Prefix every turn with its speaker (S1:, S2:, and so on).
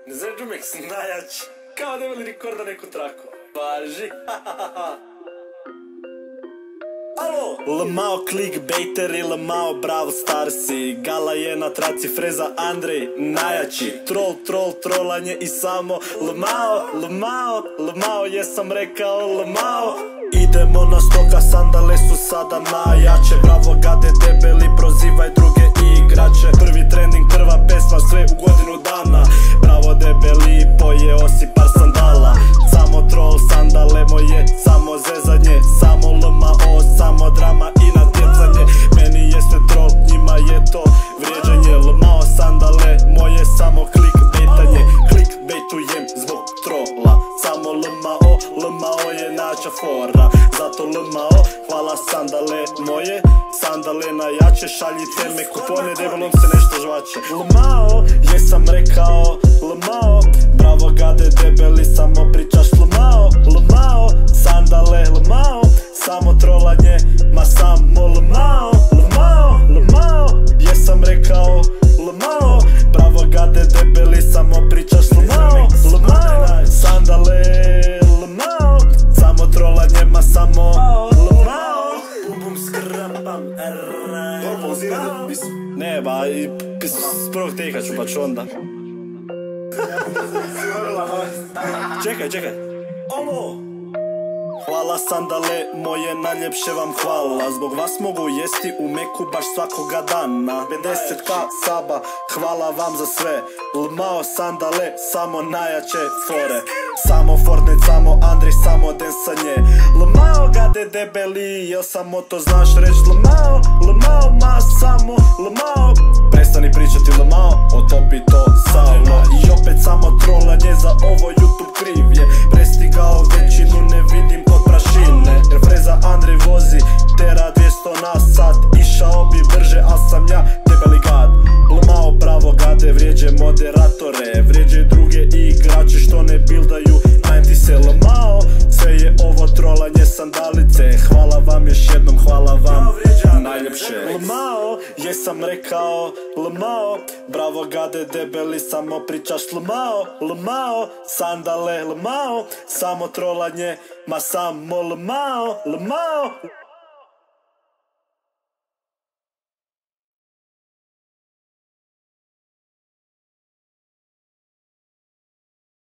S1: Zedžumeks najjači. Kao da imali rekorda neku traku. Važi. Alo! Lmao clickbaiteri, lmao Brawl Starsi. Gala je na traci, Freza Andrej najjači. Trolanje i samo lmao, jesam rekao lmao. Idemo na stoka, sandale su sada najjače. Bravo gade debeli, prozivaj druge igrače. Prvi trending, prva pesma, sve u godinu dana. Bravo debeli, pojeo si par sandala. Samo troll, sandale moje, samo zezanje. Samo lmao, samo drama i natjecanje. Meni je sve troll, njima je to vrijeđanje. Lmao, sandale moje, samo clickbaitanje. Clickbaitujem zbog trolla. Samo lmao je naša fora. Zato lmao, hvala sandale moje. Sandale najjače, šaljite me kupone, debelom se nešto žvače. Lmao, jesam rekao lmao. Bravo gade debeli, samo pričaš lmao. Sandale lmao, samo trolanje, ma samo lmao. Jesam rekao lmao. Bravo gade debeli, samo pričaš lmao. Sandale lmao, samo trolanje, ma samo lmao. Bum skrapam ne ba, s prvog teka ću pa ću onda. Čekaj. Ovo! Hvala sandale moje, najljepše vam hvala. Zbog vas mogu jesti u Meku baš svakoga dana. 50k saba, hvala vam za sve. Lmao sandale, samo najjače fore. Samo Fortnite, samo Andrej, samo densanje. Lmao gade debeli, jel samo to znaš reć? Lmao, ma samo lmao. Prestani pričati lmao, otopi to samo. I opet samo trolanje, za ovo YouTube kriv je. Prestigao većinu, ne vidim kod prašine. Jer Freza Andrej vozi, tera 200 na sat. Išao bi brže, al sam ja debeli gad. Lmao bravo gade, vrijeđe moderatore. Vrijeđe druge igrače što ne bildaju. Najem ti se lmao, sve je ovo trolanje sandalice. Hvala vam još jednom, hvala vam najljepše. Lmao, jesam rekao lmao. Bravo gade debeli, samo pričaš lmao. Sandale lmao, samo trolanje, ma samo lmao.